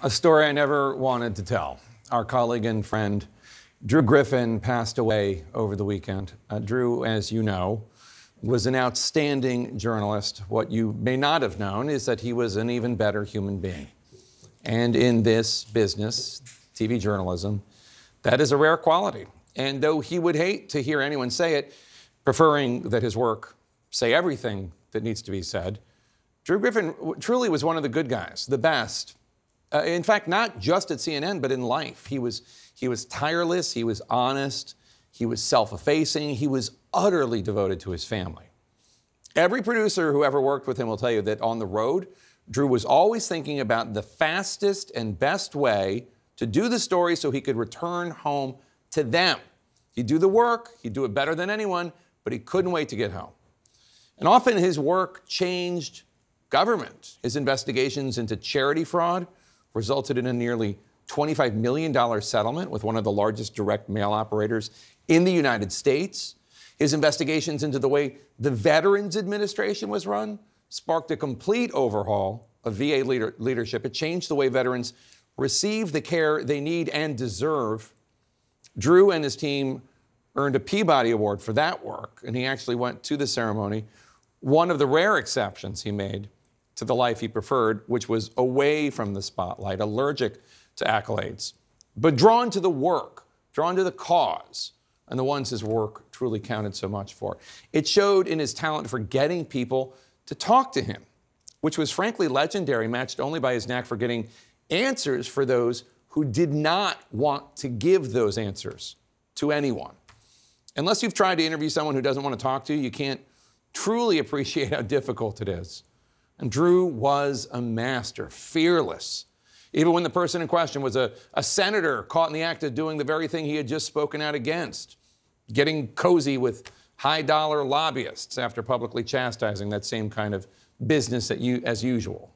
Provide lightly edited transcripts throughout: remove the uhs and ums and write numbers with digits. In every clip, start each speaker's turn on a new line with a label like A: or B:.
A: A story I never wanted to tell. Our colleague and friend Drew Griffin passed away over the weekend. Drew, as you know, was an outstanding journalist. What you may not have known is that he was an even better human being. And in this business, TV journalism, that is a rare quality. And though he would hate to hear anyone say it, preferring that his work say everything that needs to be said, Drew Griffin truly was one of the good guys, the best. In fact, not just at CNN, but in life. He was tireless, he was honest, he was self-effacing, he was utterly devoted to his family. Every producer who ever worked with him will tell you that on the road, Drew was always thinking about the fastest and best way to do the story so he could return home to them. He'd do the work, he'd do it better than anyone, but he couldn't wait to get home. And often his work changed government. His investigations into charity fraud resulted in a nearly $25 million settlement with one of the largest direct mail operators in the United States. His investigations into the way the Veterans Administration was run sparked a complete overhaul of VA leadership. It changed the way veterans receive the care they need and deserve. Drew and his team earned a Peabody Award for that work, and he actually went to the ceremony, one of the rare exceptions he made to the life he preferred, which was away from the spotlight, allergic to accolades, but drawn to the work, drawn to the cause, and the ones his work truly counted so much for. It showed in his talent for getting people to talk to him, which was frankly legendary, matched only by his knack for getting answers for those who did not want to give those answers to anyone. Unless you've tried to interview someone who doesn't want to talk to you, you can't truly appreciate how difficult it is. And Drew was a master, fearless. Even when the person in question was a senator caught in the act of doing the very thing he had just spoken out against, getting cozy with high-dollar lobbyists after publicly chastising that same kind of business as usual.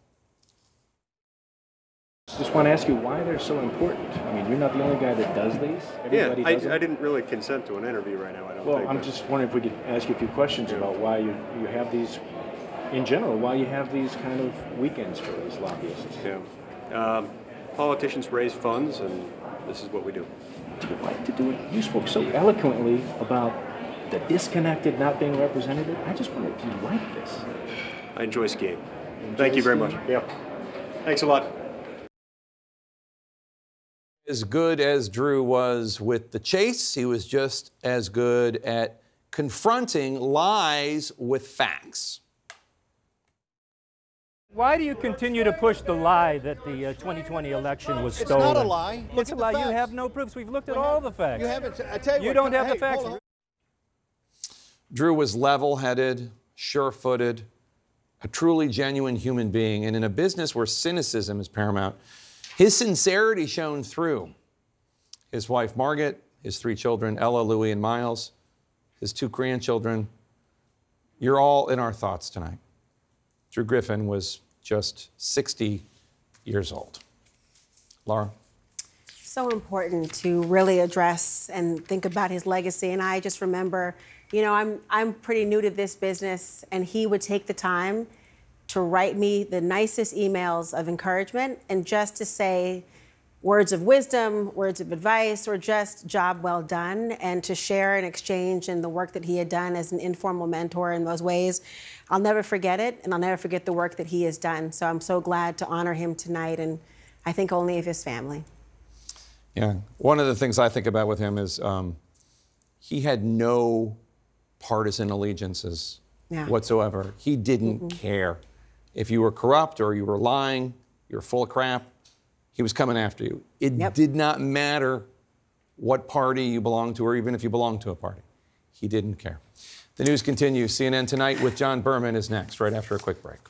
B: Just want to ask you why they're so important. I mean, you're not the only guy that does these.
C: Everybody does I didn't really consent to an interview right now, I don't think.
B: Well, I'm just wondering if we could ask you a few questions about why you have these, in general, why you have these kind of weekends for these lobbyists.
C: Yeah. Politicians raise funds, and this is what we do.
B: Do you like to do it? You spoke so eloquently about the disconnected not being represented. I just wonder, do you like this?
C: I enjoy skiing. Thank you very much. Yeah. Thanks a lot.
A: As good as Drew was with the chase, he was just as good at confronting lies with facts.
D: Why do you continue to push the lie that the 2020 election was stolen?
E: It's not a lie.
D: It's a lie. You have no proofs. We've looked at all the facts.
E: You haven't. I tell you
D: what, don't have the facts.
A: Drew was level-headed, sure-footed, a truly genuine human being. And in a business where cynicism is paramount, his sincerity shone through. His wife, Margaret, his 3 children, Ella, Louie, and Miles, his 2 grandchildren. You're all in our thoughts tonight. Drew Griffin was just 60 years old. Laura?
F: So important to really address and think about his legacy. And I just remember, you know, I'm pretty new to this business, and he would take the time to write me the nicest emails of encouragement and just to say words of wisdom, words of advice, or just job well done, and to share and exchange in the work that he had done as an informal mentor in those ways. I'll never forget it, and I'll never forget the work that he has done. So I'm so glad to honor him tonight, and I think only of his family.
A: Yeah, one of the things I think about with him is he had no partisan allegiances whatsoever. He didn't care. If you were corrupt or you were lying, you were full of crap, he was coming after you. It did not matter what party you belonged to or even if you belonged to a party. He didn't care. The news continues. CNN Tonight with John Berman is next, right after a quick break.